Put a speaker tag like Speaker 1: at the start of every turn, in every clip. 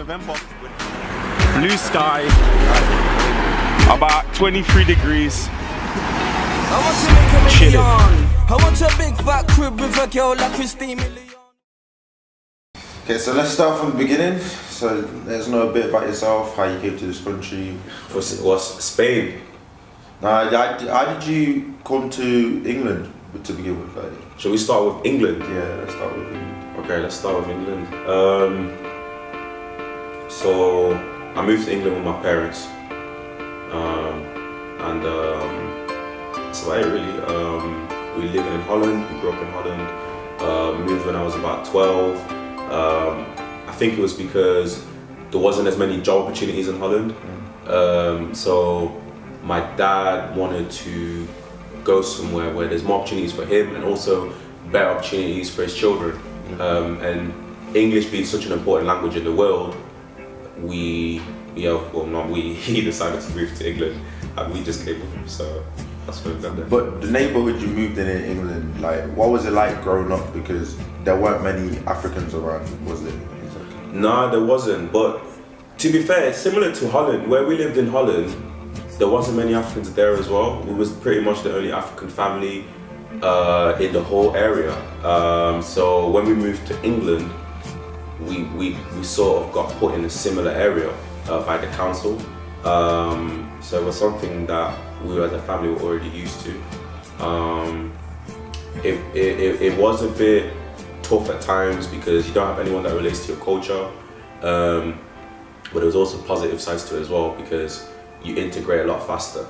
Speaker 1: November. Blue sky, about 23 degrees.
Speaker 2: I want to make a million. I want a big fat crib with a girl like Christine Million.
Speaker 3: Okay, so let's start from the beginning. So let us know a bit about yourself, how you came to this country.
Speaker 4: Was Spain?
Speaker 3: How did you come to England to begin with? Like?
Speaker 4: Shall we start with England?
Speaker 3: Yeah, let's start with England.
Speaker 4: Okay, let's start with England. So I moved to England with my parents, and that's about it really. We live in Holland. We grew up in Holland. Moved when I was about 12. I think it was because there wasn't as many job opportunities in Holland. So my dad wanted to go somewhere where there's more opportunities for him and also better opportunities for his children. And English being such an important language in the world, he decided to move to England and we just came with him. So that's what we've done there.
Speaker 3: But the neighbourhood you moved in England, like, what was it like growing up? Because there weren't many Africans around, was there? Exactly.
Speaker 4: No, there wasn't. But to be fair, similar to Holland, where we lived in Holland, there wasn't many Africans there as well. We was pretty much the only African family in the whole area. So when we moved to England, we sort of got put in a similar area by the council. So it was something that we as a family were already used to. It was a bit tough at times because you don't have anyone that relates to your culture. But there was also positive sides to it as well because you integrate a lot faster.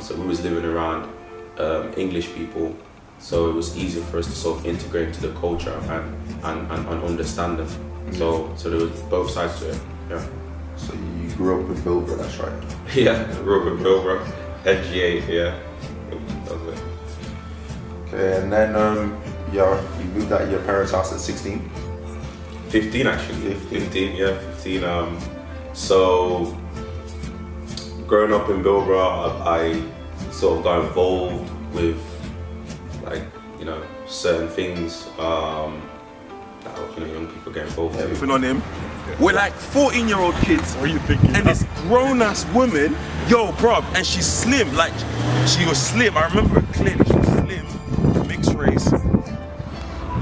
Speaker 4: So we was living around English people, so it was easier for us to sort of integrate into the culture and understand them. So there was both sides to it. Yeah.
Speaker 3: So you grew up in Marbella, that's right?
Speaker 4: Yeah, I grew up in Marbella, NGA. Yeah, that was it.
Speaker 3: Okay, and then you moved out of your parents' house at 16?
Speaker 4: 15 actually. 15, yeah, 15. So growing up in Marbella, I sort of got involved with certain things that young people get involved with.
Speaker 1: Everything on him. We're like 14-year-old kids. What are you thinking? And this grown-ass woman, yo, bruv, and she's slim. Like, she was slim. I remember it clearly. She was slim, mixed race.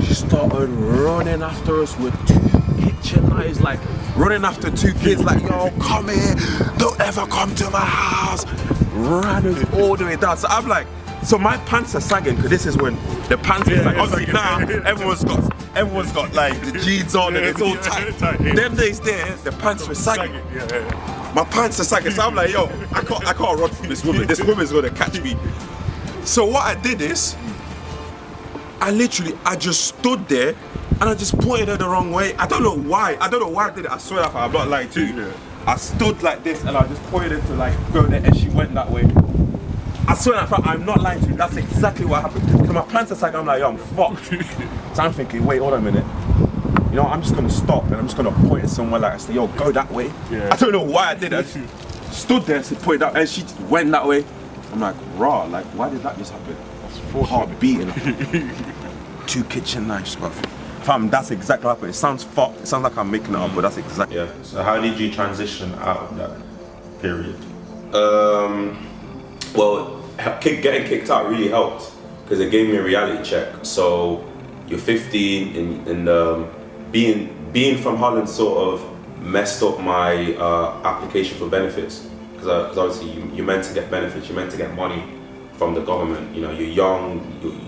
Speaker 1: She started running after us with 2 kitchen knives, like running after 2 kids, like, yo, come here, don't ever come to my house. Ran us all the way down. So I'm like, so my pants are sagging because this is when the pants is like, obviously now everyone's got like the jeans on and it's all tight. Them days there, the pants were sagging. My pants are sagging, so I'm like, yo, I can't run from this woman. This woman's gonna catch me. So what I did is, I just stood there and I just pointed her the wrong way. I don't know why I did it. I swear I'm not lying to you. I stood like this and I just pointed her to like go there and she went that way. I swear I'm not lying to you, that's exactly what happened. So my pants are sagging, I'm like, yo, I'm fucked. So I'm thinking, wait, hold on a minute. You know, I'm just gonna stop and I'm just gonna point it somewhere like I say, yo, go that way. Yeah. I don't know why I did it. I just stood there, she pointed out and she just went that way. I'm like, raw, like, why did that just happen? Heart beating. 2 kitchen knives, bruv. Fam, that's exactly what happened. It sounds fucked, it sounds like I'm making it up, but that's exactly.
Speaker 3: Yeah. So how did you transition out of that period?
Speaker 4: Well, getting kicked out really helped because it gave me a reality check. So you're 15 and being from Holland sort of messed up my application for benefits because obviously you're meant to get benefits, you're meant to get money from the government. You know, you're young,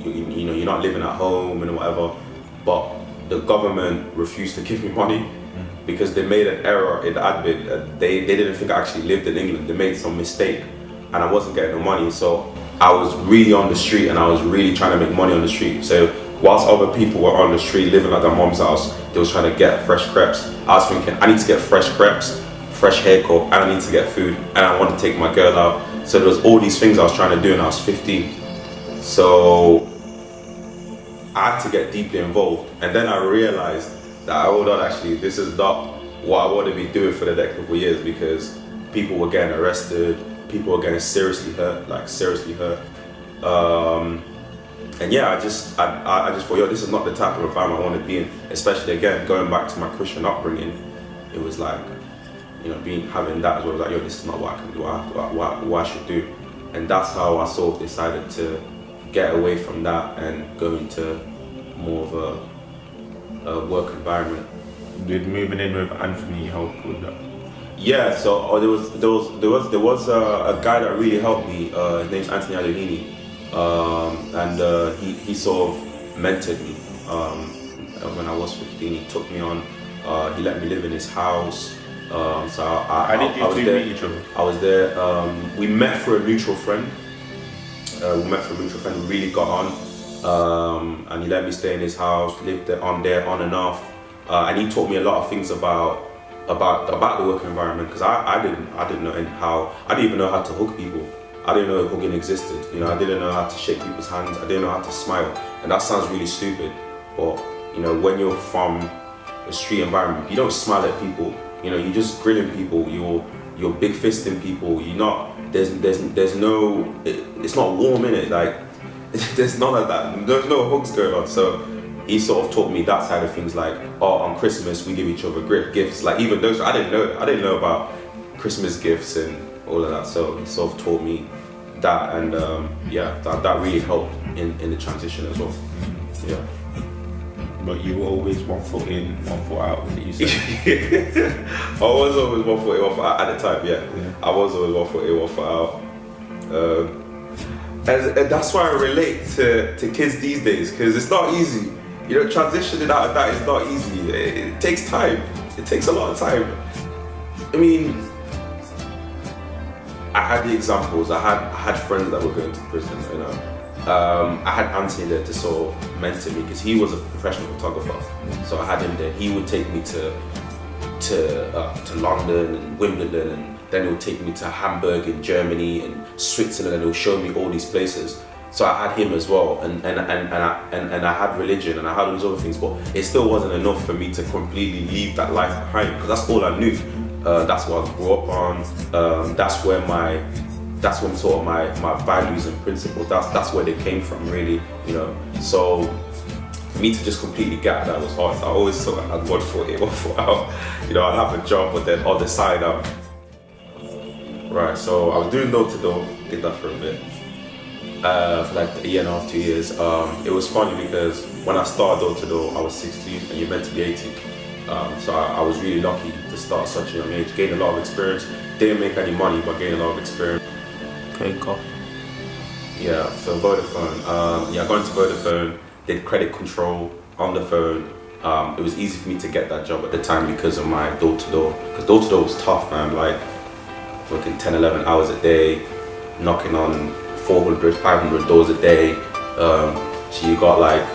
Speaker 4: you're not living at home and whatever, but the government refused to give me money because they made an error in the admin. They didn't think I actually lived in England. They made some mistake and I wasn't getting the money. So I was really on the street and I was really trying to make money on the street. So whilst other people were on the street living at their mom's house, they was trying to get fresh crepes. I was thinking, I need to get fresh crepes, fresh haircut, and I need to get food, and I want to take my girl out. So there was all these things I was trying to do and I was 15. So I had to get deeply involved. And then I realized that, hold on, actually, this is not what I want to be doing for the next couple of years because people were getting arrested, people were getting seriously hurt, like seriously hurt. And yeah, I just thought, yo, this is not the type of environment I want to be in, especially again, going back to my Christian upbringing. It was like, having that as well, like, yo, this is not what I can do, what I should do. And that's how I sort of decided to get away from that and go into more of a work environment.
Speaker 3: Did moving in with Anthony help with that?
Speaker 4: Yeah, so there was a guy that really helped me. His name's Anthony Adelini, and he sort of mentored me when I was 15. He took me on. He let me live in his house. So
Speaker 3: How did you two meet each other?
Speaker 4: I was there. We met through a mutual friend. We really got on, and he let me stay in his house. Lived there on and off, and he taught me a lot of things about the work environment, because I didn't know how. I didn't even know how to hug people. I didn't know hugging existed. I didn't know how to shake people's hands. I didn't know how to smile, and that sounds really stupid, but when you're from a street environment, you don't smile at people. You're just grilling people. You're big fisting people. You're not. There's no. It's not warm in it. Like there's none of that. There's no hugs going on. So he sort of taught me that side of things. Like, on Christmas we give each other great gifts. Like, even those I didn't know about Christmas gifts and all of that. So he sort of taught me that, and that really helped in the transition as well. Yeah.
Speaker 3: But you were always 1 foot in, 1 foot out, what did you say?
Speaker 4: I was always 1 foot in, 1 foot out at the time, yeah. I was always 1 foot in, 1 foot out. And that's why I relate to kids these days, because it's not easy. Transitioning out of that is not easy. It takes time. It takes a lot of time. I mean, I had the examples. I had friends that were going to prison, I had Anthony there to sort of mentor me, because he was a professional photographer. So I had him there. He would take me to London and Wimbledon, and then he would take me to Hamburg in Germany and Switzerland, and he would show me all these places. So I had him as well, and I had religion, and I had all these other things, but it still wasn't enough for me to completely leave that life behind, because that's all I knew. That's what I grew up on. That's when sort of my values and principles, that's where they came from, really, So for me to just completely get that was hard. So I always sort of had 1 foot in, 1 foot out. I'd have a job, but then on the side up. Right, so I was doing door to door, did that for a bit. For like a year and a half, 2 years. It was funny because when I started door to door, I was 16 and you're meant to be 18. So I was really lucky to start at such a young age, gained a lot of experience. Didn't make any money, but gained a lot of experience.
Speaker 3: Okay, cool.
Speaker 4: Yeah, so Vodafone. I got into Vodafone, did credit control on the phone. It was easy for me to get that job at the time because of my door-to-door. Because door-to-door was tough, man. Like, working 10, 11 hours a day, knocking on 400, 500 doors a day. So you got like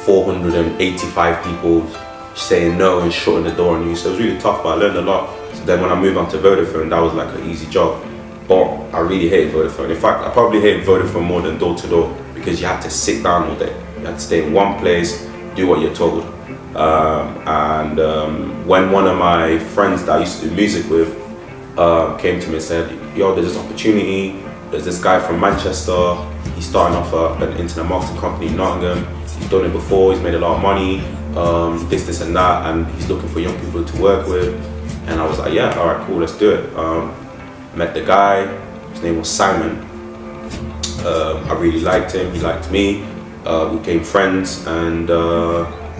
Speaker 4: 485 people saying no and shutting the door on you. So it was really tough, but I learned a lot. So then when I moved on to Vodafone, that was like an easy job. But I really hated Vodafone. In fact, I probably hated Vodafone more than door to door, because you had to sit down all day. You had to stay in one place, do what you're told. When one of my friends that I used to do music with came to me and said, yo, there's this opportunity. There's this guy from Manchester. He's starting off an internet marketing company in Nottingham. He's done it before. He's made a lot of money. This and that, and he's looking for young people to work with. And I was like, yeah, all right, cool, let's do it. Met the guy. His name was Simon. I really liked him. He liked me. We became friends, and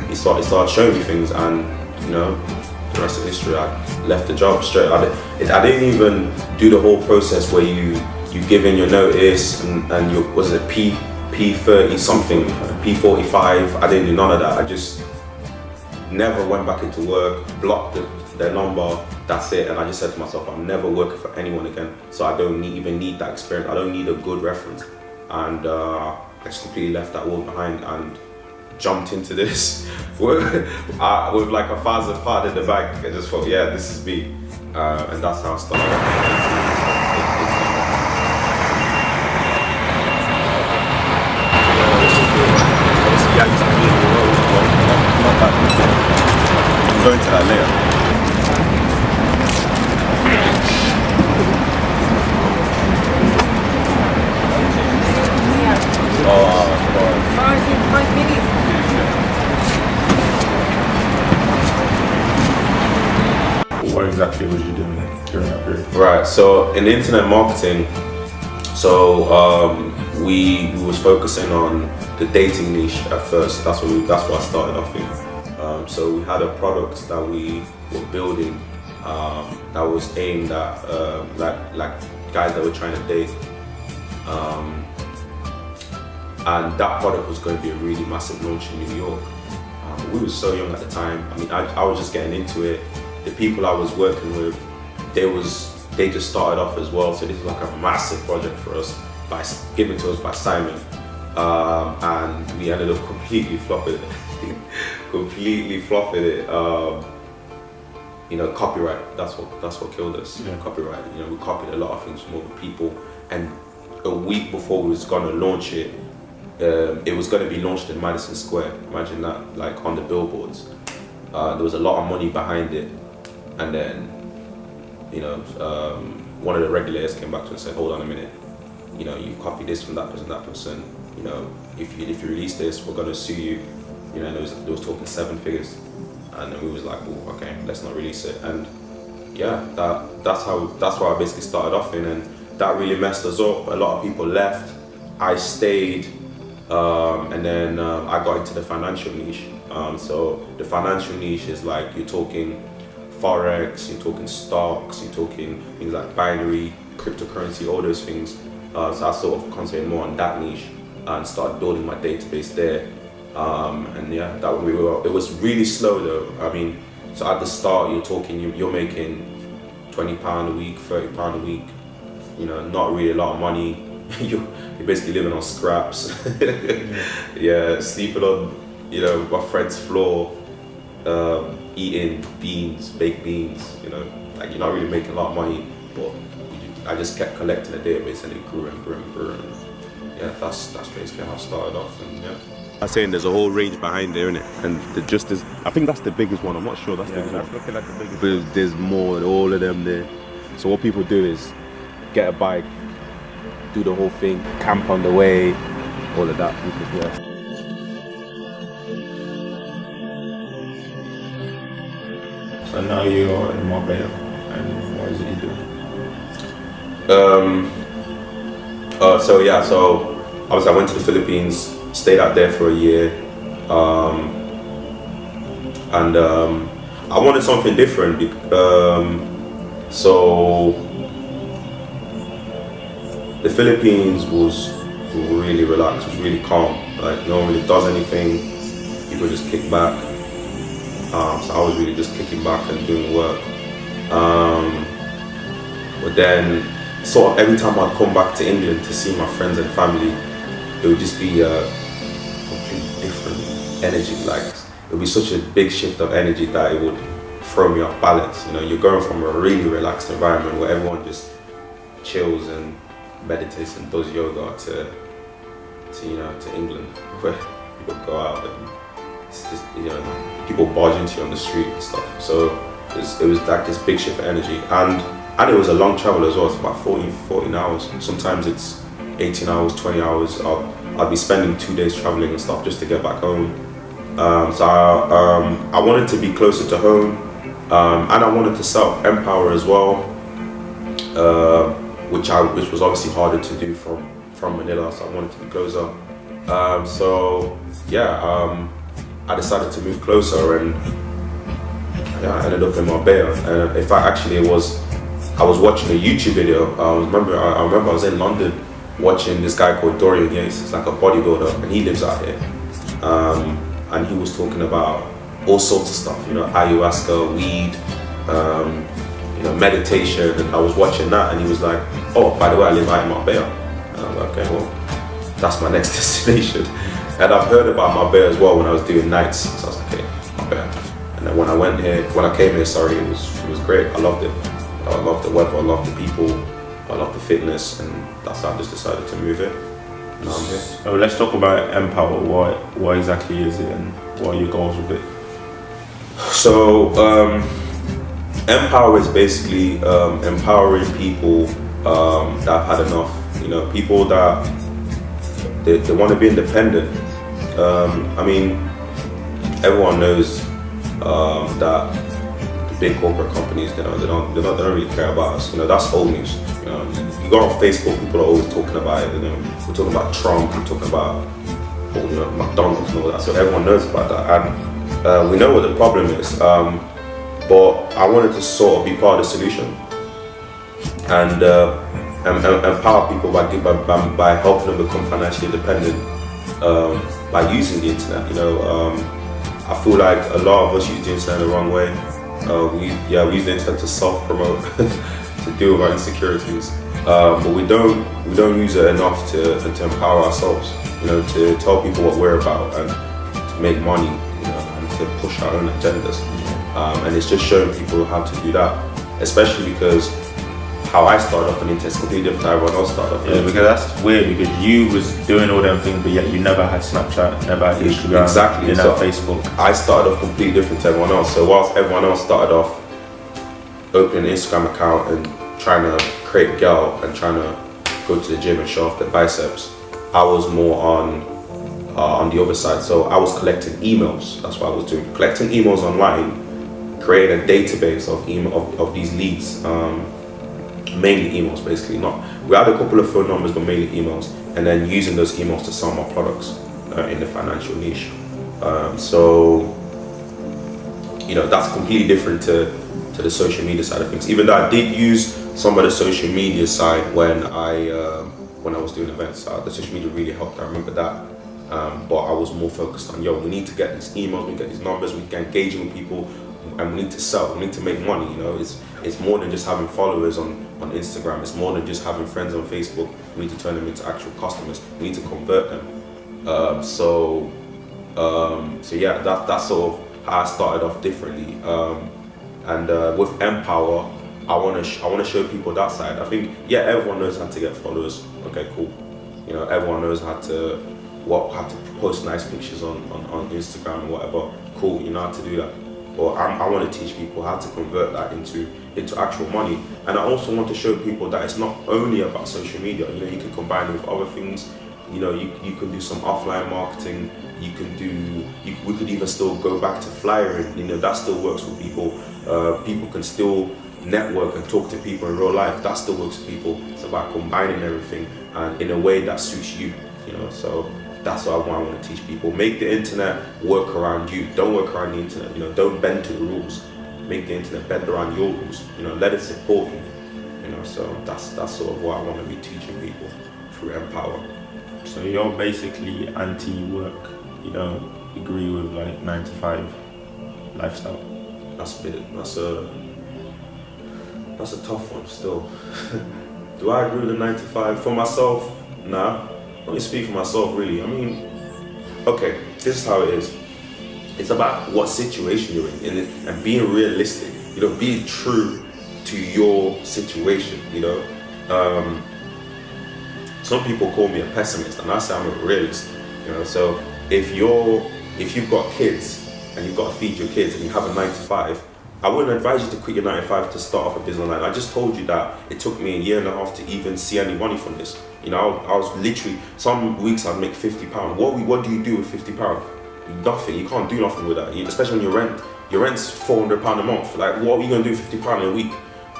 Speaker 4: he started showing me things, and the rest of history. I left the job straight. I didn't even do the whole process where you give in your notice and your, was it P30 something, P45. I didn't do none of that. I just never went back into work, blocked their number. That's it. And I just said to myself, I'm never working for anyone again. So I don't even need that experience. I don't need a good reference. And I just completely left that world behind and jumped into this with like 1,000 pound in the bank. I just thought, yeah, this is me. And that's how I started.
Speaker 1: Yeah, I used to be in the road, but not that before. I'm going to that later.
Speaker 3: What exactly was you doing during that period?
Speaker 4: Right. So in internet marketing, we was focusing on the dating niche at first. That's what I started off in. So we had a product that we were building that was aimed at like guys that were trying to date, and that product was going to be a really massive launch in New York. We were so young at the time. I mean, I was just getting into it. The people I was working with, they just started off as well. So this was like a massive project for us, given to us by Simon, and we ended up completely flopping it. You know, copyright. That's what killed us.
Speaker 3: Yeah.
Speaker 4: Copyright. You know, we copied a lot of things from other people, and a week before we was gonna launch it, it was going to be launched in Madison Square. Imagine that, like on the billboards. There was a lot of money behind it, and then, you know, one of the regulators came back to us and said, "Hold on a minute. You know, you copied this from that person. You know, if you release this, we're going to sue you." You know, and it was talking 7 figures, and then we was like, "Oh, okay, let's not release it." And yeah, that's why I basically started off in, and that really messed us up. A lot of people left. I stayed. And then I got into the financial niche. So the financial niche is like, you're talking forex, you're talking stocks, you're talking things like binary, cryptocurrency, all those things. So I sort of concentrated more on that niche and started building my database there. And yeah, it was really slow though. I mean, so at the start you're making £20 a week, £30 a week. You know, not really a lot of money. You're basically living on scraps. Yeah, sleeping on, you know, my friend's floor, eating baked beans. You know, like you're not really making a lot of money, but I just kept collecting a database, and it grew and grew and grew. And yeah, that's basically how I started off. And yeah, I'm saying there's a whole range behind there, innit? And I think that's the biggest one. I'm not sure that's the biggest one.
Speaker 3: That's looking like the biggest.
Speaker 4: But there's more, all of them there. So what people do is get a bike, do the whole thing, camp on the way, all of that. Yeah.
Speaker 3: So now you're in Marbella, and what is it you do?
Speaker 4: So obviously I went to the Philippines, stayed out there for a year, and I wanted something different. So the Philippines was really relaxed, was really calm. Like no one really does anything. People just kick back. So I was really just kicking back and doing work. But then, sort of every time I'd come back to England to see my friends and family, it would just be a completely different energy. Like it would be such a big shift of energy that it would throw me off balance. You know, you're going from a really relaxed environment where everyone just chills and meditates and does yoga to England, where people go out and it's just, you know, people barge into you on the street and stuff. So it was like this big shift of energy, and it was a long travel as well. It's about 14 hours. Sometimes it's 18 hours, 20 hours. I'll be spending 2 days traveling and stuff just to get back home. So I wanted to be closer to home, and I wanted to set up M.P.WR as well, which was obviously harder to do from Manila. So I wanted to be closer. So yeah, I decided to move closer, and yeah, I ended up in Marbella. And in fact, actually, I was watching a YouTube video. I remember I was in London watching this guy called Dorian Yates. He's like a bodybuilder, and he lives out here. And he was talking about all sorts of stuff, you know, ayahuasca, weed, you know, meditation. And I was watching that, and he was like, "Oh, by the way, I live out in Marbella." And I was like, "Okay, well, that's my next destination." And I've heard about Marbella as well when I was doing nights. So I was like, "Okay, Marbella." And then when I came here, it was great. I loved it. I loved the weather, I loved the people, I loved the fitness, and that's how I just decided to move it. Now I'm here.
Speaker 3: So let's talk about M.P.WR. What exactly is it, and what are your goals with it?
Speaker 4: So M.P.WR is basically empowering people that have had enough. You know, people that they want to be independent. I mean, everyone knows that the big corporate companies, they don't really care about us. You know, that's old news. You know, you go on Facebook, people are always talking about it. You know, we're talking about Trump, we're talking about McDonald's and all that. So everyone knows about that, and we know what the problem is. But I wanted to sort of be part of the solution and empower people by helping them become financially independent by using the internet. You know, I feel like a lot of us use the internet the wrong way. We use the internet to self-promote, to deal with our insecurities, but we don't use it enough to empower ourselves. You know, to tell people what we're about and to make money. You know, and to push our own agendas. And it's just showing people how to do that, especially because how I started off on the internet is completely different to how everyone else started off.
Speaker 3: Yeah, because that's weird, because you was doing all them things, but yet you never had Snapchat, never had Instagram,
Speaker 4: exactly.
Speaker 3: you didn't have Facebook.
Speaker 4: I started off completely different to everyone else. So whilst everyone else started off opening an Instagram account and trying to create a girl and trying to go to the gym and show off their biceps, I was more on the other side. So I was collecting emails. That's what I was doing, collecting emails online, creating a database of these leads. Mainly emails, basically. We had a couple of phone numbers, but mainly emails, and then using those emails to sell my products in the financial niche. So, you know, that's completely different to the social media side of things. Even though I did use some of the social media side when I was doing events, the social media really helped. I remember that. But I was more focused on, we need to get these emails, we need to get these numbers, we can engage with people, and we need to sell, we need to make money. You know, it's more than just having followers on Instagram, it's more than just having friends on Facebook. We need to turn them into actual customers, we need to convert them. So yeah, that's sort of how I started off differently. And with M.P.WR, I want to show people that side. I think, everyone knows how to get followers. Okay, cool. You know, everyone knows how to post nice pictures on Instagram and whatever. Cool, you know how to do that. But I want to teach people how to convert that into actual money. And I also want to show people that it's not only about social media. You know, you can combine it with other things. You know, you can do some offline marketing. We could even still go back to flyering. You know, that still works for people. People can still network and talk to people in real life. That still works for people. It's about combining everything and in a way that suits you. You know, so that's what I want to teach people. Make the internet work around you. Don't work around the internet. You know, don't bend to the rules. Make the internet bend around your rules. You know, let it support you. You know, so that's sort of what I want to be teaching people through M.P.WR.
Speaker 3: So you're basically anti-work. You don't agree with like 9-to-5 lifestyle.
Speaker 4: That's a tough one still. Do I agree with the 9-to-5? For myself, nah. Let me speak for myself, really. I mean, okay, this is how it is. It's about what situation you're in and being realistic. You know, being true to your situation. You know, some people call me a pessimist, and I say I'm a realist. You know, so if you've got kids and you've got to feed your kids and you have a 9-to-5, I wouldn't advise you to quit your 9-to-5 to start off a business online. I just told you that it took me 1.5 years to even see any money from this. You know, I was literally, some weeks I'd make £50. What do you do with £50? Nothing. You can't do nothing with that. Especially when your rent's £400 a month. Like, what are you gonna do with £50 in a week?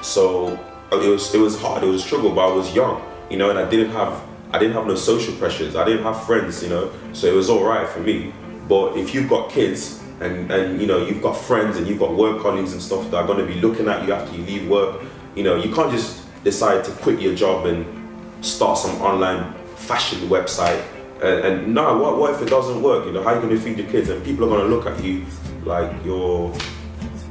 Speaker 4: So it was hard. It was a struggle, but I was young. You know, and I didn't have no social pressures. I didn't have friends. You know, so it was all right for me. But if you've got kids and you know you've got friends and you've got work colleagues and stuff that are going to be looking at you after you leave work, you know, you can't just decide to quit your job and start some online fashion website and no, what if it doesn't work? You know, how are you going to feed your kids? And people are going to look at you like you're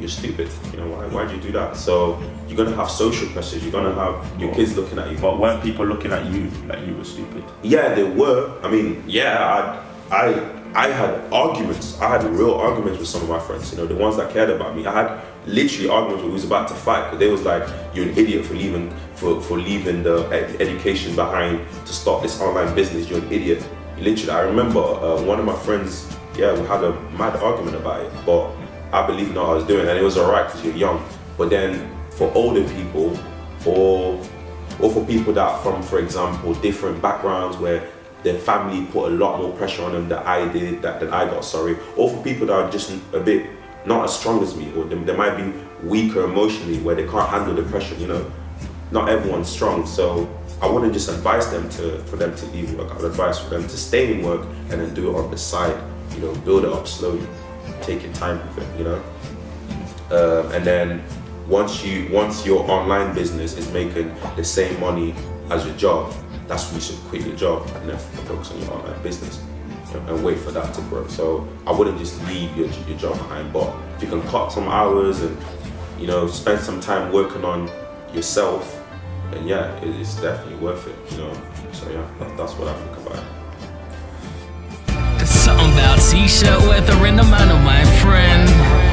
Speaker 4: stupid. You know, why'd you do that? So you're going to have social pressures. You're going to have your kids looking at you.
Speaker 3: But weren't people looking at you like you were stupid?
Speaker 4: Yeah, they were. I mean, yeah, I had arguments. I had real arguments with some of my friends, you know, the ones that cared about me. I had literally arguments where we was about to fight, but they was like, "You're an idiot for leaving the education behind to start this online business. You're an idiot." Literally, I remember one of my friends, we had a mad argument about it, but I believed in what I was doing, and it was alright because you're young. But then for older people, or for people that are from, for example, different backgrounds where their family put a lot more pressure on them than I did, or for people that are just a bit not as strong as me, or they might be weaker emotionally, where they can't handle the pressure. You know, not everyone's strong, so I wouldn't just advise them for them to leave work. I would advise for them to stay in work and then do it on the side. You know, build it up slowly, take your time with it. You know, and then once your online business is making the same money as your job, that's when you should quit your job and then focus on your online business, you know, and wait for that to grow. So I wouldn't just leave your job behind, but if you can cut some hours and, you know, spend some time working on yourself, then yeah, it's definitely worth it, you know. So yeah, that's what I think about it.
Speaker 5: Something about t-shirt weather in the manner, my friend.